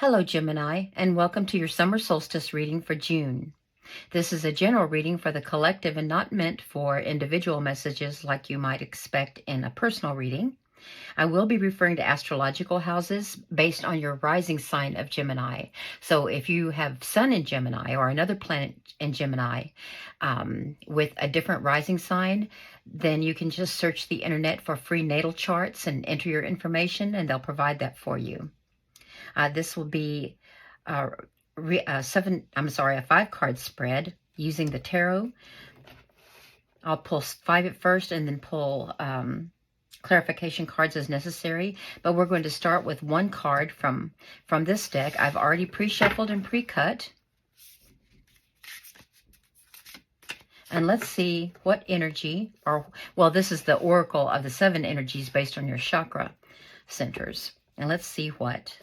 Hello, Gemini, and welcome to your summer solstice reading for June. This is a general reading for the collective and not meant for individual messages like you might expect in a personal reading. I will be referring to astrological houses based on your rising sign of Gemini. So if you have Sun in Gemini or another planet in Gemini with a different rising sign, then you can just search the internet for free natal charts and enter your information, and they'll provide that for you. This will be a 5-card spread using the tarot. I'll pull 5 at first and then pull clarification cards as necessary. But we're going to start with one card from this deck. I've already pre-shuffled and pre-cut. And let's see what energy, this is the oracle of the 7 energies based on your chakra centers. And let's see what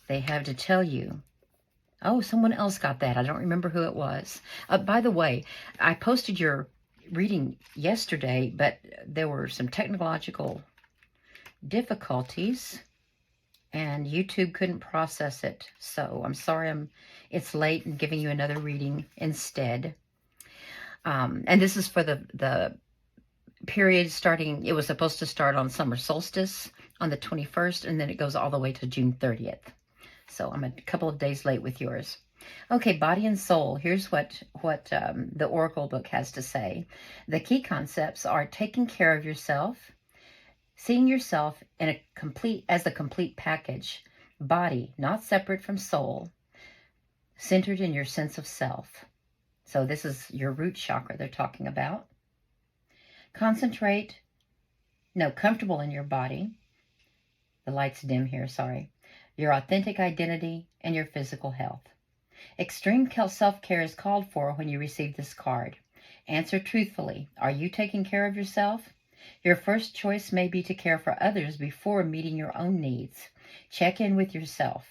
they have to tell you. Oh, someone else got that. I don't remember who it was. By the way, I posted your reading yesterday, but there were some technological difficulties and YouTube couldn't process it. So I'm sorry it's late and giving you another reading instead. And this is for the period starting, it was supposed to start on summer solstice on the 21st, and then it goes all the way to June 30th. So I'm a couple of days late with yours. Okay, body and soul. Here's what the Oracle book has to say. The key concepts are taking care of yourself, seeing yourself as a complete package, body not separate from soul, centered in your sense of self. So this is your root chakra they're talking about. Comfortable in your body. The light's dim here, sorry. Your authentic identity, and your physical health. Extreme self-care is called for when you receive this card. Answer truthfully. Are you taking care of yourself? Your first choice may be to care for others before meeting your own needs. Check in with yourself.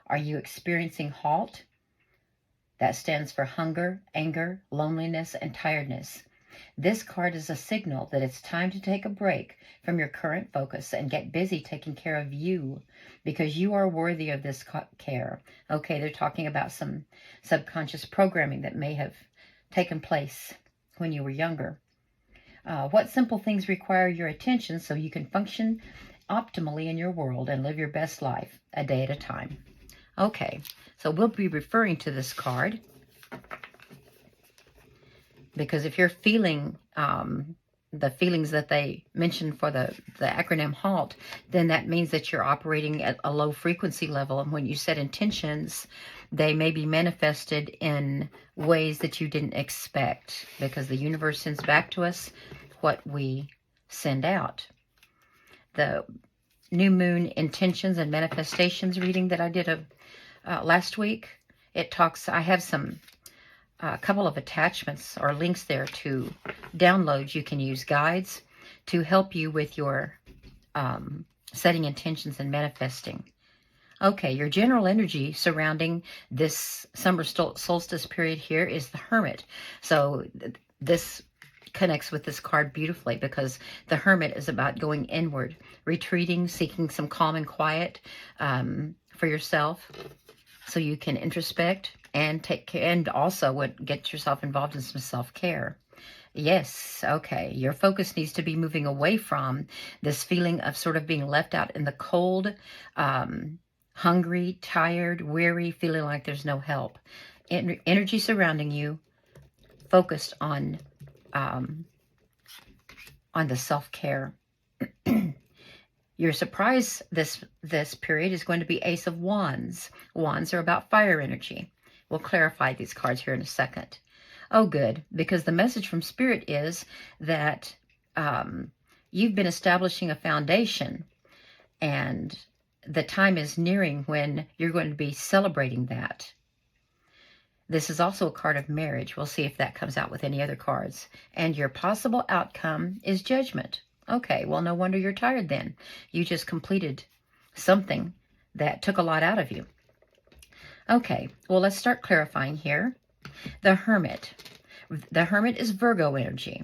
Are you experiencing HALT? That stands for hunger, anger, loneliness, and tiredness. This card is a signal that it's time to take a break from your current focus and get busy taking care of you, because you are worthy of this care. Okay, they're talking about some subconscious programming that may have taken place when you were younger. What simple things require your attention so you can function optimally in your world and live your best life a day at a time? Okay, so we'll be referring to this card, because if you're feeling the feelings that they mentioned for the acronym HALT, then that means that you're operating at a low frequency level. And when you set intentions, they may be manifested in ways that you didn't expect, because the universe sends back to us what we send out. The new moon intentions and manifestations reading that I did last week, it talks, I have a couple of attachments or links there to downloads. You can use guides to help you with your setting intentions and manifesting. Okay, your general energy surrounding this summer solstice period here is the Hermit. So this connects with this card beautifully, because the Hermit is about going inward, retreating, seeking some calm and quiet for yourself so you can introspect and take care, and also get yourself involved in some self-care. Yes, okay. Your focus needs to be moving away from this feeling of sort of being left out in the cold, hungry, tired, weary, feeling like there's no help. Energy surrounding you, focused on the self-care. Your surprise this period is going to be Ace of Wands. Wands are about fire energy. We'll clarify these cards here in a second. Oh, good, because the message from Spirit is that you've been establishing a foundation, and the time is nearing when you're going to be celebrating that. This is also a card of marriage. We'll see if that comes out with any other cards. And your possible outcome is Judgment. Okay, well, no wonder you're tired then. You just completed something that took a lot out of you. Okay, well, let's start clarifying here. The Hermit. The Hermit is Virgo energy.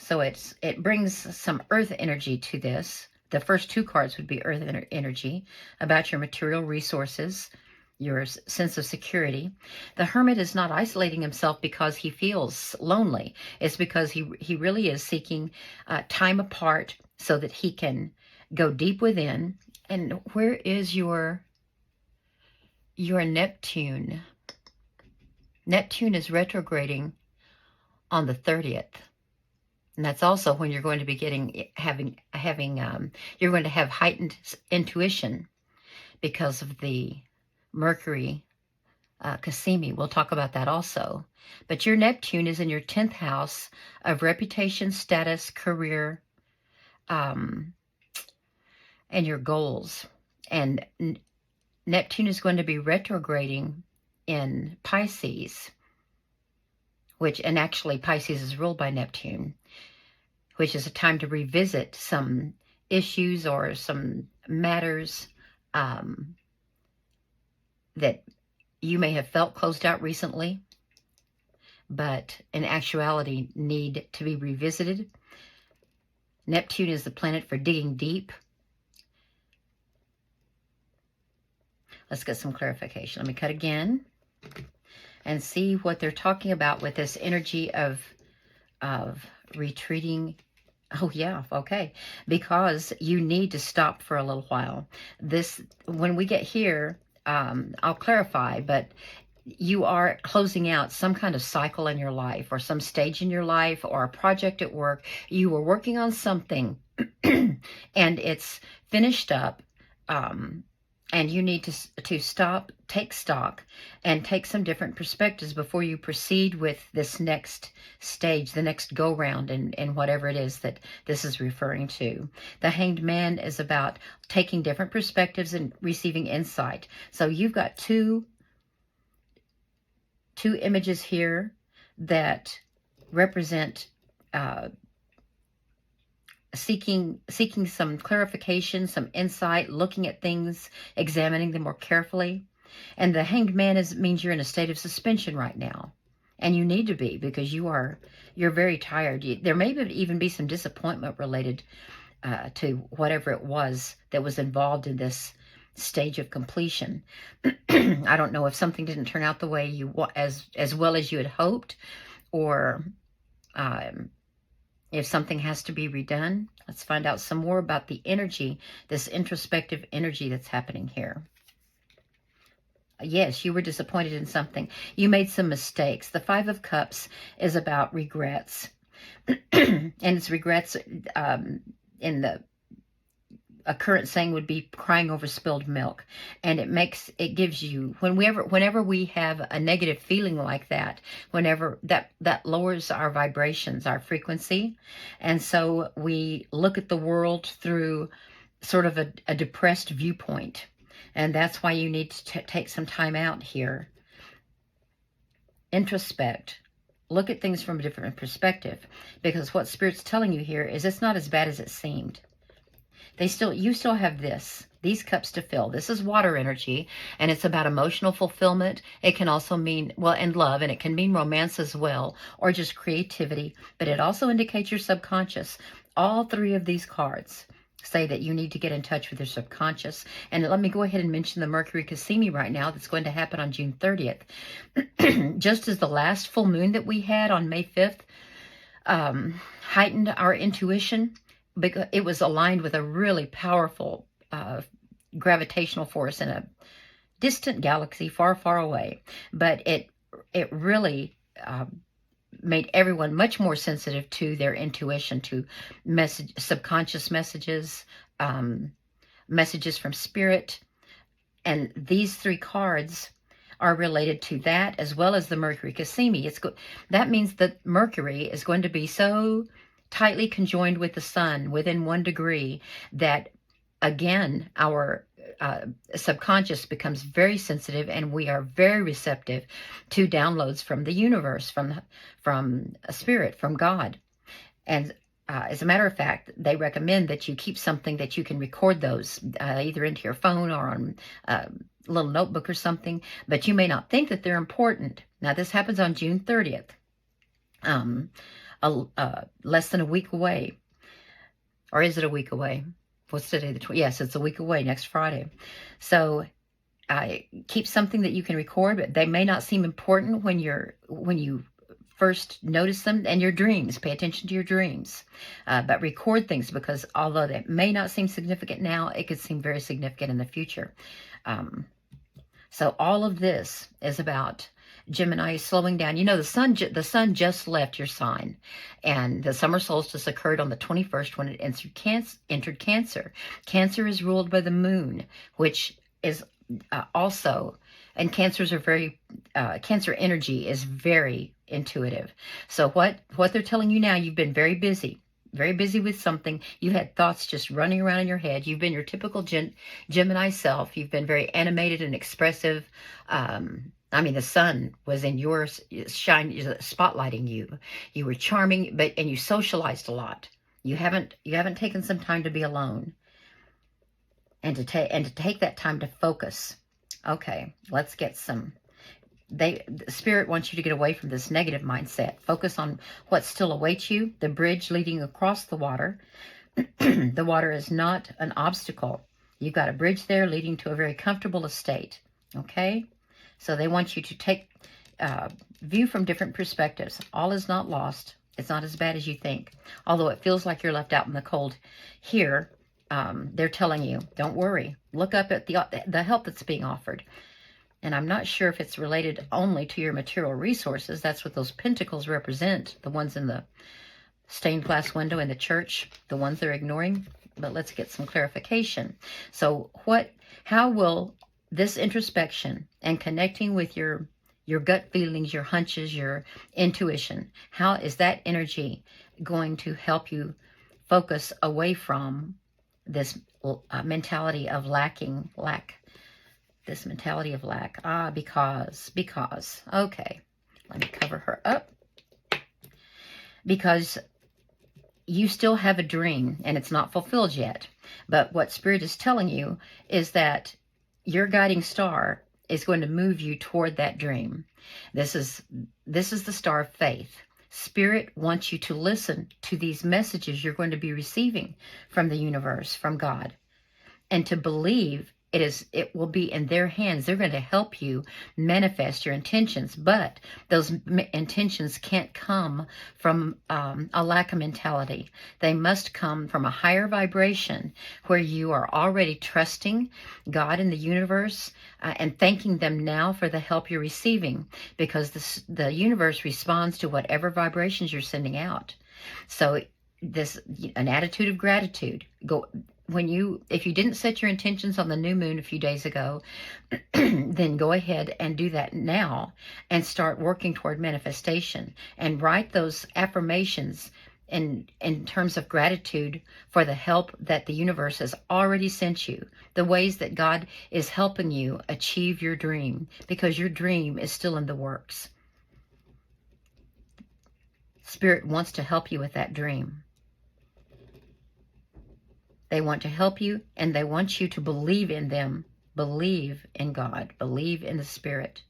So it brings some earth energy to this, The first two cards would be earth energy, about your material resources, your sense of security. The Hermit is not isolating himself because he feels lonely. It's because he really is seeking time apart so that he can go deep within. And where is your Neptune? Neptune is retrograding on the 30th. And that's also when you're going to be you're going to have heightened intuition because of the Mercury Cassimi. We'll talk about that also. But your Neptune is in your 10th house of reputation, status, career, and your goals. And Neptune is going to be retrograding in Pisces, and actually Pisces is ruled by Neptune, which is a time to revisit some issues or some matters that you may have felt closed out recently, but in actuality need to be revisited. Neptune is the planet for digging deep. Let's get some clarification. Let me cut again and see what they're talking about with this energy of retreating. Oh, yeah, okay. Because you need to stop for a little while. When we get here, I'll clarify, but you are closing out some kind of cycle in your life or some stage in your life or a project at work. You were working on something and it's finished up, and you need to stop, take stock, and take some different perspectives before you proceed with this next stage, the next go-round, and whatever it is that this is referring to. The Hanged Man is about taking different perspectives and receiving insight. So you've got two images here that represent seeking some clarification, some insight, looking at things, examining them more carefully. And the Hanged Man means you're in a state of suspension right now. And you need to be, because you're very tired. There may even be some disappointment related to whatever it was that was involved in this stage of completion. I don't know if something didn't turn out the way as well as you had hoped, or if something has to be redone. Let's find out some more about the energy, this introspective energy that's happening here. Yes, you were disappointed in something. You made some mistakes. The Five of Cups is about regrets. And it's regrets a current saying would be crying over spilled milk. And it gives you, whenever we have a negative feeling like that, whenever that lowers our vibrations, our frequency. And so we look at the world through sort of a depressed viewpoint. And that's why you need to take some time out here. Introspect. Look at things from a different perspective. Because what Spirit's telling you here is it's not as bad as it seemed. You still have these cups to fill. This is water energy, and it's about emotional fulfillment. It can also mean, and love, and it can mean romance as well, or just creativity, but it also indicates your subconscious. All three of these cards say that you need to get in touch with your subconscious. And let me go ahead and mention the Mercury Cassimi right now that's going to happen on June 30th. Just as the last full moon that we had on May 5th heightened our intuition, because it was aligned with a really powerful gravitational force in a distant galaxy far, far away. But it really made everyone much more sensitive to their intuition, to subconscious messages, messages from Spirit. And these three cards are related to that, as well as the Mercury Cassimi. That means that Mercury is going to be so tightly conjoined with the sun within 1 degree that, again, our subconscious becomes very sensitive, and we are very receptive to downloads from the universe, from a Spirit, from God. And as a matter of fact, they recommend that you keep something that you can record those, either into your phone or on a little notebook or something, but you may not think that they're important. Now, this happens on June 30th. Less than a week away. Or is it a week away? what's today? Yes, it's a week away, next Friday. So keep something that you can record, but they may not seem important when you first notice them. And your dreams, pay attention to your dreams, but record things, because although that may not seem significant now, it could seem very significant in the future. So all of this is about Gemini slowing down. You know, the sun just left your sign, and the summer solstice occurred on the 21st when it entered Cancer. Cancer is ruled by the moon, which is also, and Cancers are very, Cancer energy is very intuitive. So what they're telling you now, you've been very busy with something. You had thoughts just running around in your head. You've been your typical Gemini self. You've been very animated and expressive. I mean, the sun was in your shine, spotlighting you. You were charming, and you socialized a lot. You haven't taken some time to be alone, and to take that time to focus. Okay, let's get some. The Spirit wants you to get away from this negative mindset. Focus on what still awaits you, the bridge leading across the water. The water is not an obstacle. You've got a bridge there leading to a very comfortable estate. Okay? So they want you to take view from different perspectives. All is not lost. It's not as bad as you think. Although it feels like you're left out in the cold here, they're telling you, don't worry. Look up at the help that's being offered. And I'm not sure if it's related only to your material resources. That's what those pentacles represent, the ones in the stained glass window in the church, the ones they're ignoring. But let's get some clarification. So how will this introspection and connecting with your gut feelings, your hunches, your intuition, how is that energy going to help you focus away from this mentality of lack? This mentality of lack. Because. Okay, let me cover her up. Because you still have a dream, and it's not fulfilled yet. But what Spirit is telling you is that your guiding star is going to move you toward that dream. This is the star of faith. Spirit wants you to listen to these messages you're going to be receiving from the universe, from God, and to believe it will be in their hands. They're going to help you manifest your intentions, but those intentions can't come from a lack of mentality. They must come from a higher vibration where you are already trusting God and the universe and thanking them now for the help you're receiving, because the universe responds to whatever vibrations you're sending out. So an attitude of gratitude. If you didn't set your intentions on the new moon a few days ago, then go ahead and do that now and start working toward manifestation, and write those affirmations in terms of gratitude for the help that the universe has already sent you, the ways that God is helping you achieve your dream, because your dream is still in the works. Spirit wants to help you with that dream. They want to help you, and they want you to believe in them. Believe in God. Believe in the Spirit.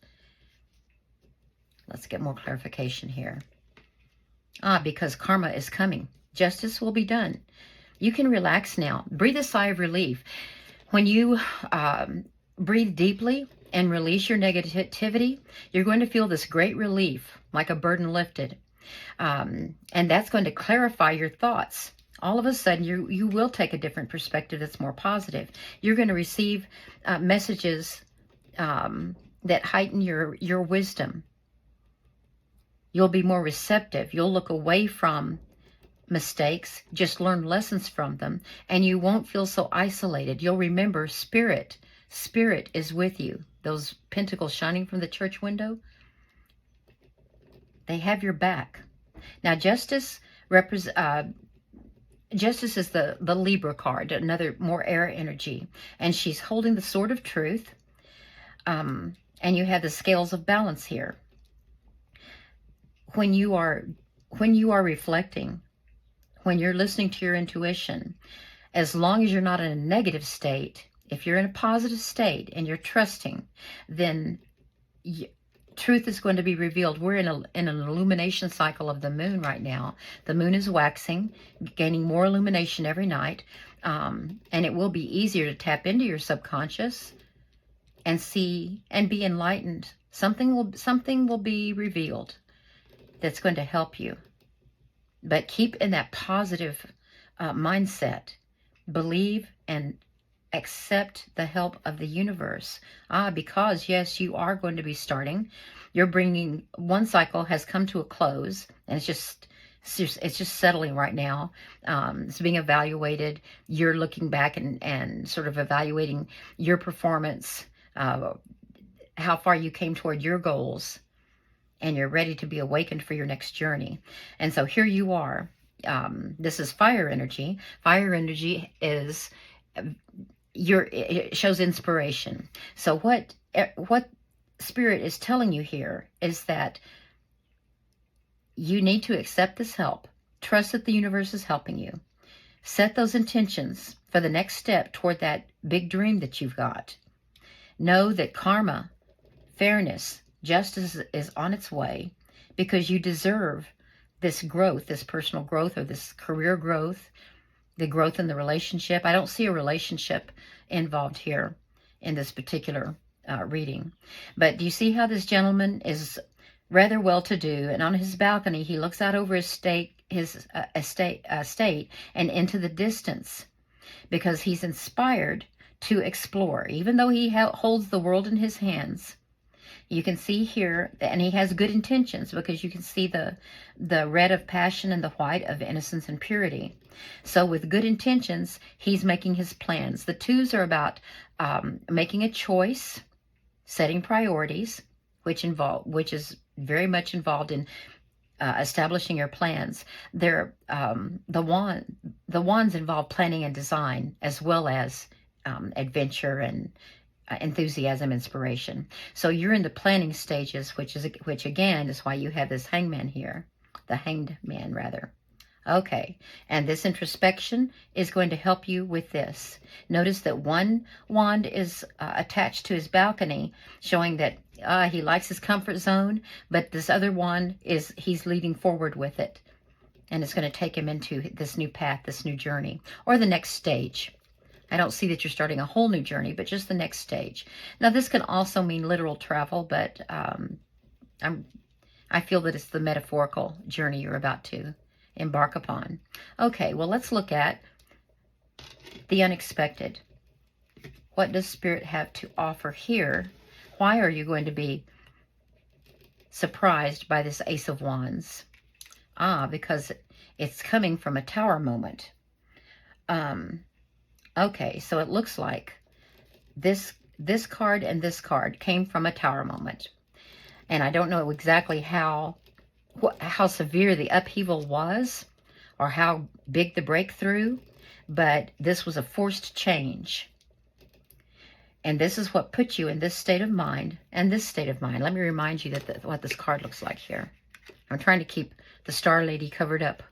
Let's get more clarification here. Because karma is coming. Justice will be done. You can relax now. Breathe a sigh of relief. When you breathe deeply and release your negativity, you're going to feel this great relief, like a burden lifted. And that's going to clarify your thoughts. All of a sudden, you will take a different perspective that's more positive. You're going to receive messages that heighten your wisdom. You'll be more receptive. You'll look away from mistakes, just learn lessons from them, and you won't feel so isolated. You'll remember Spirit. Spirit is with you. Those pentacles shining from the church window, they have your back. Now, Justice Justice is the Libra card, another more air energy, and she's holding the sword of truth, and you have the scales of balance here. When you are reflecting, when you're listening to your intuition, as long as you're not in a negative state, if you're in a positive state and you're trusting, then truth is going to be revealed. We're in an illumination cycle of the moon right now. The moon is waxing, gaining more illumination every night. And it will be easier to tap into your subconscious and see and be enlightened. Something will be revealed that's going to help you. But keep in that positive mindset. Believe and accept the help of the universe. Because yes, you are going to be starting. You're bringing, one cycle has come to a close, and it's just settling right now. It's being evaluated. You're looking back and sort of evaluating your performance, how far you came toward your goals, and you're ready to be awakened for your next journey. And so here you are. This is fire energy. Fire energy is it shows inspiration. So what Spirit is telling you here is that you need to accept this help. Trust that the universe is helping you. Set those intentions for the next step toward that big dream that you've got. Know that karma, fairness, justice is on its way, because you deserve this growth, this personal growth, or this career growth, the growth in the relationship. I don't see a relationship involved here in this particular reading. But do you see how this gentleman is rather well-to-do, and on his balcony he looks out over his estate and into the distance, because he's inspired to explore, even though he holds the world in his hands. You can see here, and he has good intentions, because you can see the red of passion and the white of innocence and purity. So with good intentions, he's making his plans. The twos are about making a choice, setting priorities, which is very much involved in establishing your plans. The wands involve planning and design, as well as adventure and enthusiasm, inspiration. So you're in the planning stages, which again is why you have this hangman here, the hanged man rather. Okay, and this introspection is going to help you with this. Notice that one wand is attached to his balcony, showing that he likes his comfort zone, but this other one he's leading forward with it, and it's going to take him into this new path, this new journey, or the next stage. I don't see that you're starting a whole new journey, but just the next stage. Now, this can also mean literal travel, but I feel that it's the metaphorical journey you're about to embark upon. Okay, well, let's look at the unexpected. What does Spirit have to offer here? Why are you going to be surprised by this Ace of Wands? Because it's coming from a Tower moment. Okay, so it looks like this card and this card came from a Tower moment. And I don't know exactly how severe the upheaval was, or how big the breakthrough, but this was a forced change. And this is what put you in this state of mind and this state of mind. Let me remind you that what this card looks like here. I'm trying to keep the Star Lady covered up.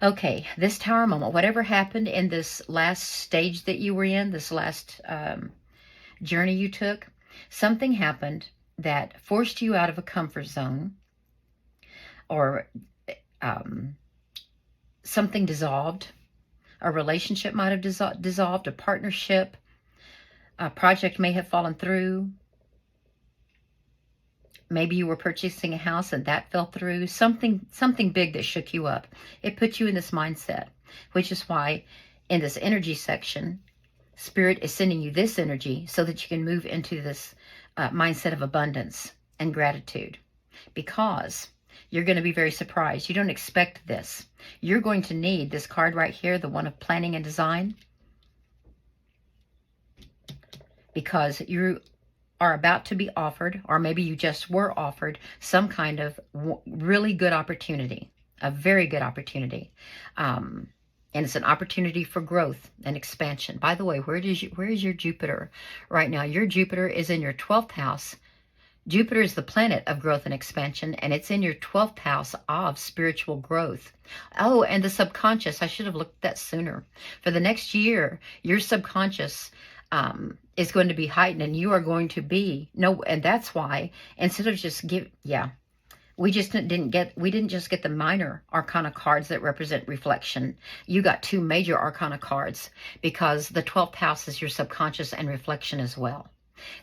Okay, this Tower moment, whatever happened in this last stage that you were in, this last journey you took, something happened that forced you out of a comfort zone, or something dissolved. A relationship might have dissolved, a partnership, a project may have fallen through. Maybe you were purchasing a house and that fell through. Something big that shook you up. It put you in this mindset, which is why in this energy section, Spirit is sending you this energy so that you can move into this mindset of abundance and gratitude, because you're going to be very surprised. You don't expect this. You're going to need this card right here, the one of planning and design, because you are about to be offered, or maybe you just were offered, some kind of really good opportunity, a very good opportunity. And it's an opportunity for growth and expansion. By the way, where is your Jupiter right now? Your Jupiter is in your 12th house. Jupiter is the planet of growth and expansion, and it's in your 12th house of spiritual growth. Oh, and the subconscious. I should have looked at that sooner. For the next year, your subconscious is going to be heightened, and you are going to be, and that's why, instead of just We didn't just get the minor arcana cards that represent reflection. You got 2 major arcana cards, because the 12th house is your subconscious and reflection as well.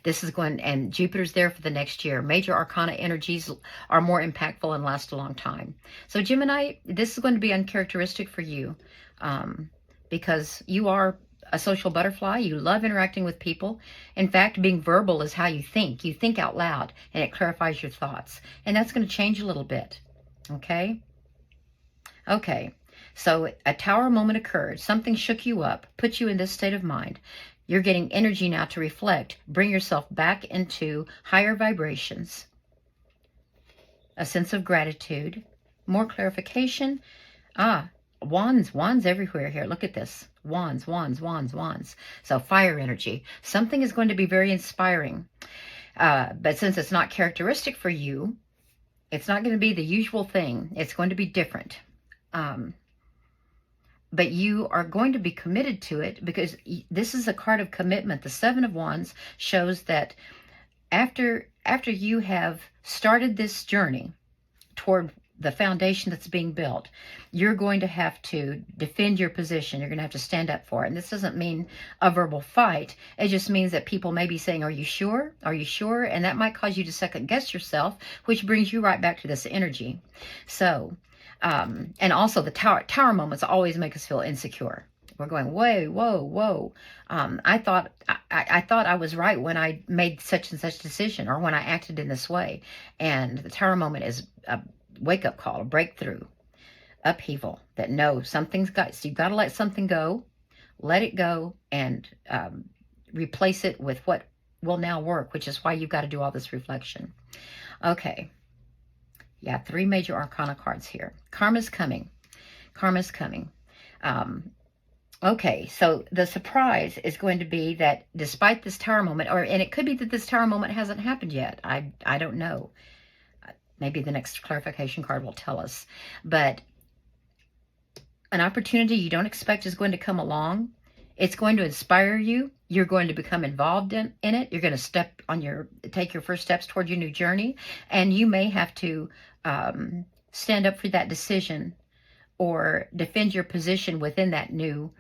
This is going, and Jupiter's there for the next year. Major arcana energies are more impactful and last a long time. So Gemini, this is going to be uncharacteristic for you, because you are a social butterfly. You love interacting with people. In fact, being verbal is how you think. You think out loud, and it clarifies your thoughts. And that's going to change a little bit. Okay? Okay. So a tower moment occurred. Something shook you up, put you in this state of mind. You're getting energy now to reflect. Bring yourself back into higher vibrations. A sense of gratitude. More clarification. Wands everywhere here. Look at this. Wands. So fire energy. Something is going to be very inspiring. But since it's not characteristic for you, it's not going to be the usual thing. It's going to be different. But you are going to be committed to it, because this is a card of commitment. The 7 of Wands shows that after you have started this journey toward the foundation that's being built, you're going to have to defend your position. You're going to have to stand up for it. And this doesn't mean a verbal fight. It just means that people may be saying, are you sure? Are you sure? And that might cause you to second guess yourself, which brings you right back to this energy. So, and also the tower moments always make us feel insecure. We're going, whoa. I thought I was right when I made such and such decision, or when I acted in this way. And the tower moment is a wake-up call, a breakthrough, upheaval, that no, something's got, so you've got to let something go, let it go, and replace it with what will now work, which is why you've got to do all this reflection. Okay. Yeah, 3 major arcana cards here. Karma's coming. Okay, so the surprise is going to be that despite this tower moment, and it could be that this tower moment hasn't happened yet. I don't know. Maybe the next clarification card will tell us. But an opportunity you don't expect is going to come along. It's going to inspire you. You're going to become involved in it. You're going to take your first steps toward your new journey. And you may have to stand up for that decision, or defend your position within that new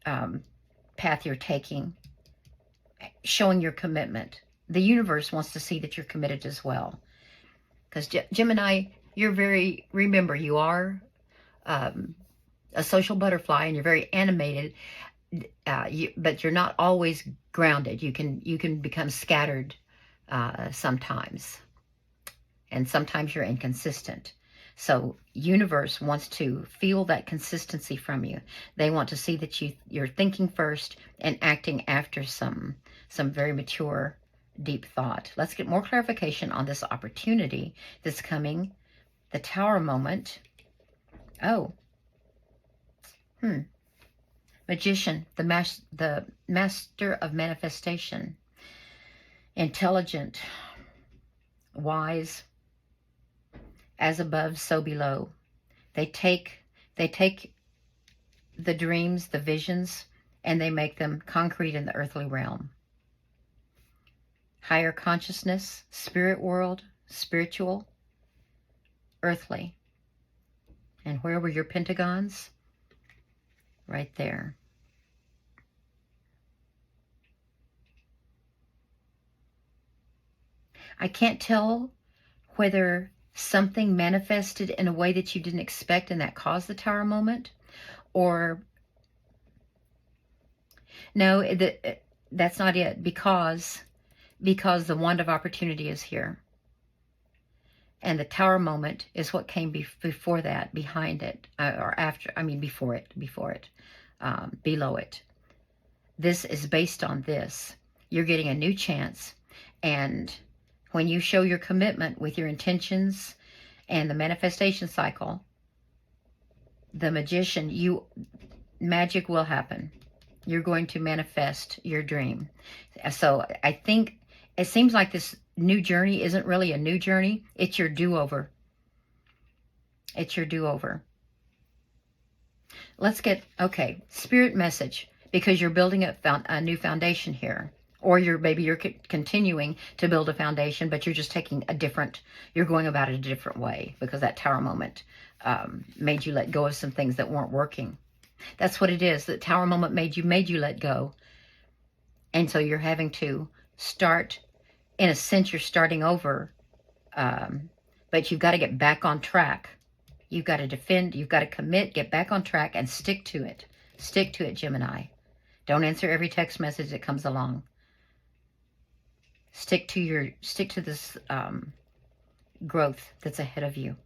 path you're taking, showing your commitment. The universe wants to see that you're committed as well. Because Gemini, remember, you are a social butterfly, and you're very animated, but you're not always grounded. You can become scattered sometimes, and sometimes you're inconsistent. So universe wants to feel that consistency from you. They want to see that you're thinking first and acting after some very mature, deep thought. Let's get more clarification on this opportunity that's coming. The tower moment. Magician, the master of manifestation. Intelligent, wise, as above, so below. They take the dreams, the visions, and they make them concrete in the earthly realm. Higher consciousness, spirit world, spiritual, earthly. And where were your pentagons? Right there. I can't tell whether something manifested in a way that you didn't expect and that caused the tower moment, or no, that's not it, because the wand of opportunity is here. And the tower moment is what came before that, behind it, or after, before it, below it. This is based on this. You're getting a new chance, and when you show your commitment with your intentions and the manifestation cycle, the magician, magic will happen. You're going to manifest your dream. So I think it seems like this new journey isn't really a new journey. It's your do-over. It's your do-over. Let's get, spirit message, because you're building a new foundation here. Or maybe you're continuing to build a foundation, but you're just taking you're going about it a different way because that tower moment made you let go of some things that weren't working. That's what it is. The tower moment made you let go. And so you're having to start, in a sense, you're starting over. But you've got to get back on track. You've got to defend, you've got to commit, get back on track, and stick to it. Stick to it, Gemini. Don't answer every text message that comes along. Stick to this growth that's ahead of you.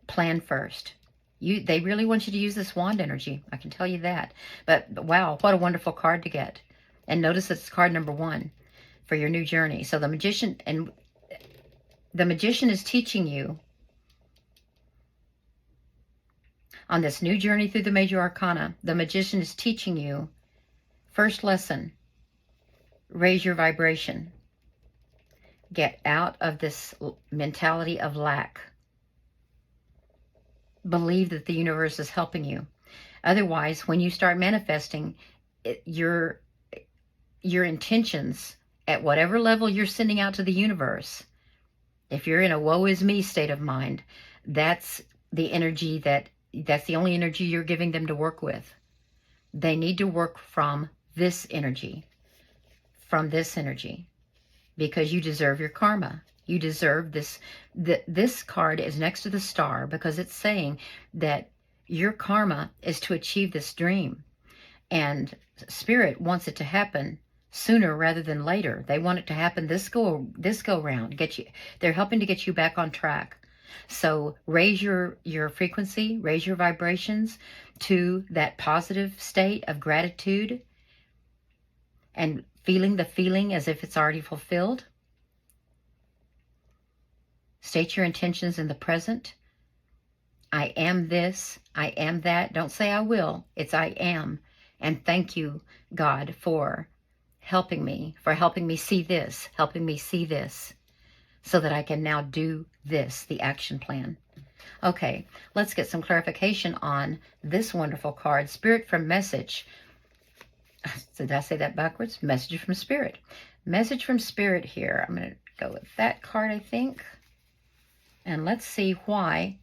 Plan first. They really want you to use this wand energy. I can tell you that. But wow, what a wonderful card to get. And notice it's card number 1 for your new journey. So the Magician is teaching you on this new journey through the major arcana. The Magician is teaching you, first lesson, raise your vibration. Get out of this mentality of lack. Believe that the universe is helping you. Otherwise, when you start manifesting, your intentions at whatever level you're sending out to the universe, if you're in a woe is me state of mind, that's the energy that's the only energy you're giving them to work with. They need to work from this energy, because you deserve your karma. You deserve this. This card is next to the star because it's saying that your karma is to achieve this dream. And Spirit wants it to happen sooner rather than later. They want it to happen this go round. They're helping to get you back on track. So raise your frequency, raise your vibrations to that positive state of gratitude and feeling the feeling as if it's already fulfilled. State your intentions in the present. I am this, I am that. Don't say I will, it's I am. And thank you, God, for helping me see this, so that I can now do this, the action plan. Okay, let's get some clarification on this wonderful card, Spirit from Message. Did I say that backwards? Message from Spirit. Message from Spirit here. I'm going to go with that card, I think. And let's see why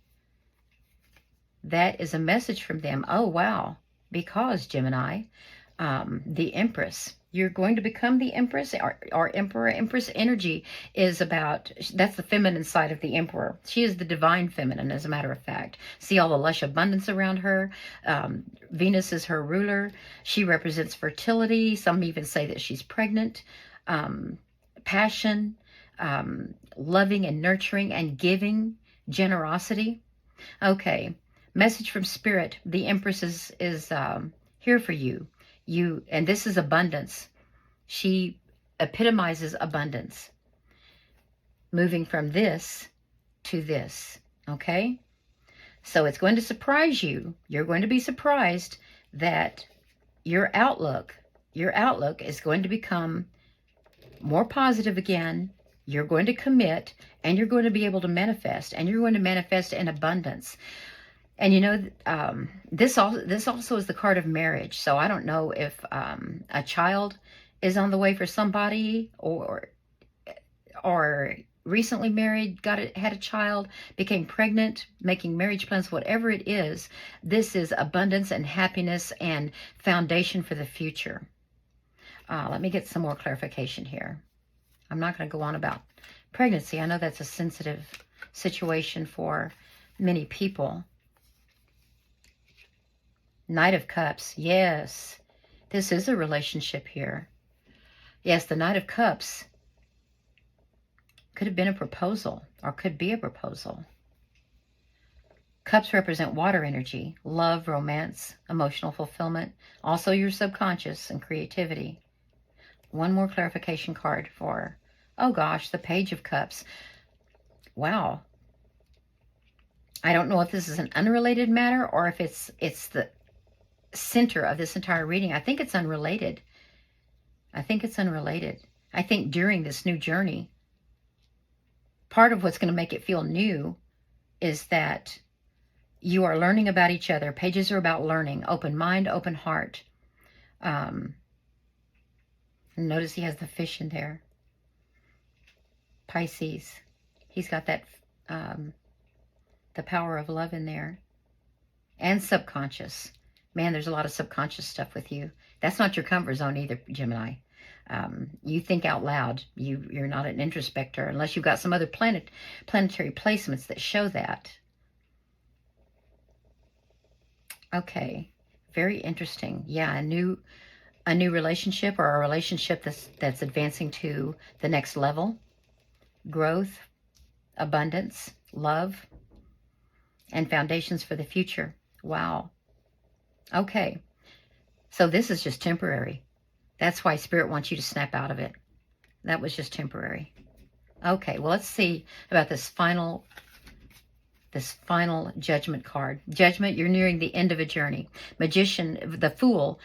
that is a message from them. Oh, wow. Because, Gemini, the Empress. You're going to become the Empress or Emperor. Empress energy is about, that's the feminine side of the Emperor. She is the divine feminine, as a matter of fact. See all the lush abundance around her. Venus is her ruler. She represents fertility. Some even say that she's pregnant. Passion, loving and nurturing and giving, generosity. Okay, message from Spirit. The Empress is here for you. And this is abundance. She epitomizes abundance. Moving from this to this, okay? So it's going to surprise you. You're going to be surprised that your outlook is going to become more positive again. You're going to commit, and you're going to be able to manifest, and you're going to manifest in abundance. And you know, this also is the card of marriage. So I don't know if a child is on the way for somebody, or recently married, had a child, became pregnant, making marriage plans, whatever it is. This is abundance and happiness and foundation for the future. Let me get some more clarification here. I'm not going to go on about pregnancy. I know that's a sensitive situation for many people. Knight of Cups. Yes, this is a relationship here. Yes, the Knight of Cups could have been a proposal, or could be a proposal. Cups represent water energy, love, romance, emotional fulfillment, also your subconscious and creativity. One more clarification card for, oh gosh, the Page of Cups. Wow. I don't know if this is an unrelated matter or if it's the center of this entire reading. I think it's unrelated. I think during this new journey, part of what's going to make it feel new is that you are learning about each other. Pages are about learning, open mind, open heart. And notice he has the fish in there. Pisces. He's got that, the power of love in there. And subconscious. Man, there's a lot of subconscious stuff with you. That's not your comfort zone either, Gemini. You think out loud. You're not an introspector unless you've got some other planetary placements that show that. Okay, very interesting. Yeah, a new relationship, or a relationship that's advancing to the next level. Growth, abundance, love, and foundations for the future. Wow. Okay. So this is just temporary. That's why Spirit wants you to snap out of it. That was just temporary. Okay, well, let's see about this final judgment card. Judgment, you're nearing the end of a journey. Magician, the fool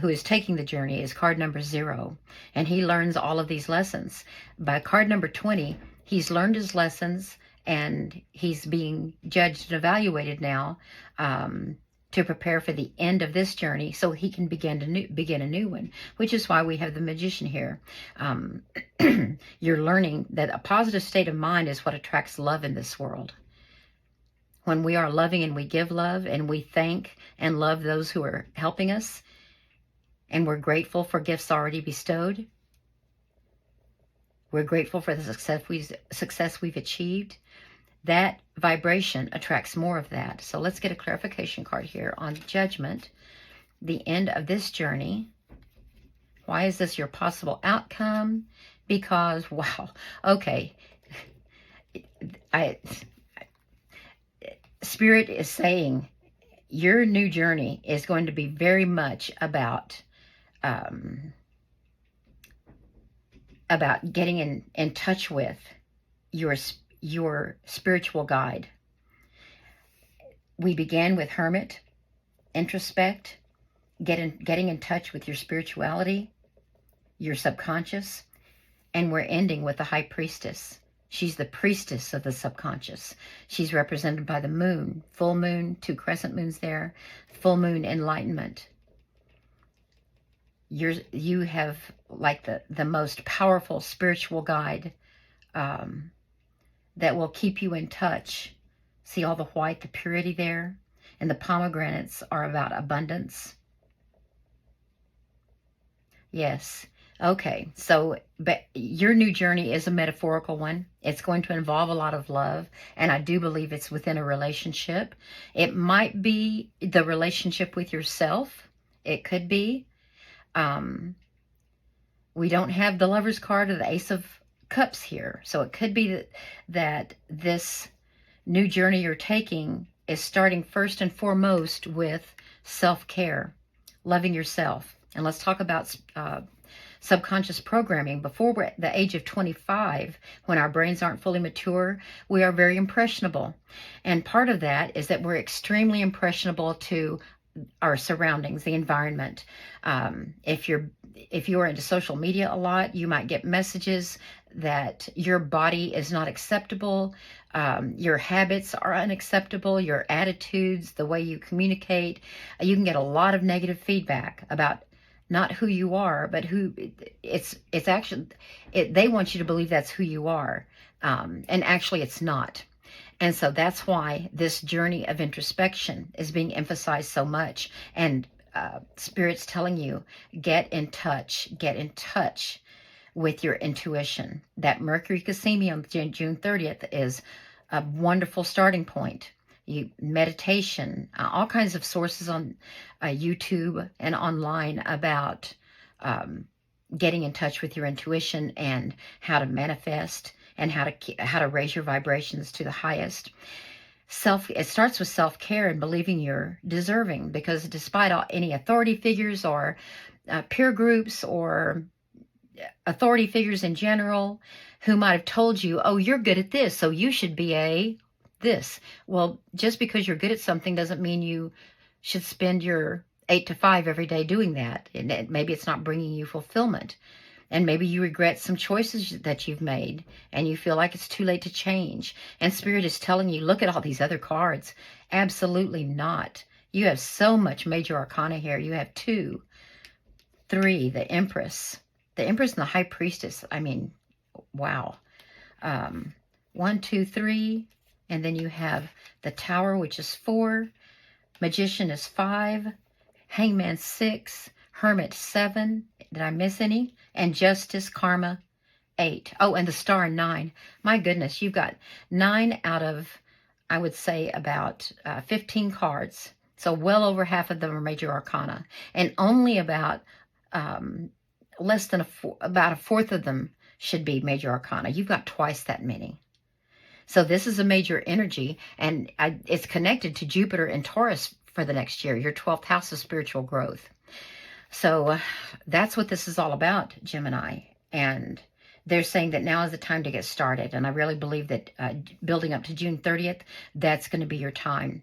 who is taking the journey, is card number 0. And he learns all of these lessons. By card number 20, he's learned his lessons, and he's being judged and evaluated now to prepare for the end of this journey so he can begin a new one, which is why we have the Magician here. You're learning that a positive state of mind is what attracts love in this world. When we are loving and we give love and we thank and love those who are helping us, and we're grateful for gifts already bestowed, we're grateful for the success we've achieved, that vibration attracts more of that. So let's get a clarification card here on Judgment, the end of this journey. Why is this your possible outcome? Because, wow, okay. Spirit is saying your new journey is going to be very much about getting in touch with your spiritual guide. We began with Hermit, introspect, getting in touch with your spirituality, your subconscious, and we're ending with the High Priestess. She's the priestess of the subconscious. She's represented by the moon, full moon, 2 crescent moons there, full moon enlightenment. You have like the most powerful spiritual guide that will keep you in touch. See all the white, the purity there? And the pomegranates are about abundance. Yes. Okay, so but your new journey is a metaphorical one. It's going to involve a lot of love, and I do believe it's within a relationship. It might be the relationship with yourself. It could be. We don't have the Lover's card or the Ace of Cups here, so it could be that this new journey you're taking is starting first and foremost with self-care, loving yourself. And let's talk about subconscious programming. Before we're at the age of 25, when our brains aren't fully mature, we are very impressionable. And part of that is that we're extremely impressionable to our surroundings, the environment. If you're into social media a lot, you might get messages that your body is not acceptable, your habits are unacceptable, your attitudes, the way you communicate. You can get a lot of negative feedback about not who you are, but who it's actually, they want you to believe that's who you are. And actually it's not. And so that's why this journey of introspection is being emphasized so much. And Spirit's telling you, get in touch with your intuition. That Mercury Cassimi on June 30th is a wonderful starting point. Meditation, all kinds of sources on YouTube and online about getting in touch with your intuition and how to manifest and how to raise your vibrations to the highest. It starts with self-care and believing you're deserving, because despite any authority figures or peer groups or authority figures in general who might have told you, oh, you're good at this, so you should be this. Well, just because you're good at something doesn't mean you should spend your 8 to 5 every day doing that. And maybe it's not bringing you fulfillment. And maybe you regret some choices that you've made and you feel like it's too late to change. And Spirit is telling you, look at all these other cards. Absolutely not. You have so much major arcana here. You have 2, 3, the Empress, The Empress and the High Priestess. I mean, wow. 1, 2, 3. And then you have the Tower, which is 4. Magician is 5. Hangman 6. Hermit 7. Did I miss any? And Justice, Karma 8. Oh, and the Star 9. My goodness, you've got 9 out of, I would say, about 15 cards. So well over half of them are major arcana, and only about less than about a fourth of them should be major arcana. You've got twice that many. So this is a major energy, and it's connected to Jupiter and Taurus for the next year, your 12th house of spiritual growth. So that's what this is all about, Gemini. And they're saying that now is the time to get started. And I really believe that building up to June 30th, that's going to be your time.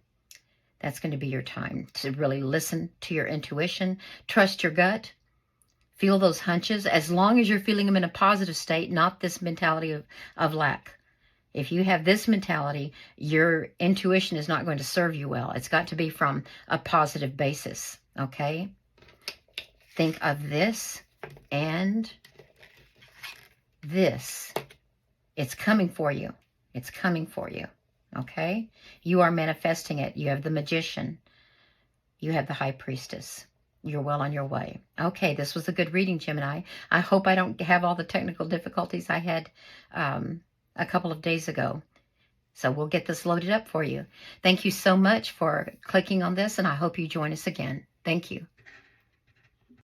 That's going to be your time to really listen to your intuition, trust your gut, feel those hunches, as long as you're feeling them in a positive state, not this mentality of lack. If you have this mentality, your intuition is not going to serve you well. It's got to be from a positive basis, okay? Think of this and this. It's coming for you. It's coming for you, okay? You are manifesting it. You have the Magician. You have the High Priestess. You're well on your way. Okay, this was a good reading, Gemini. I hope I don't have all the technical difficulties I had a couple of days ago. So we'll get this loaded up for you. Thank you so much for clicking on this, and I hope you join us again. Thank you.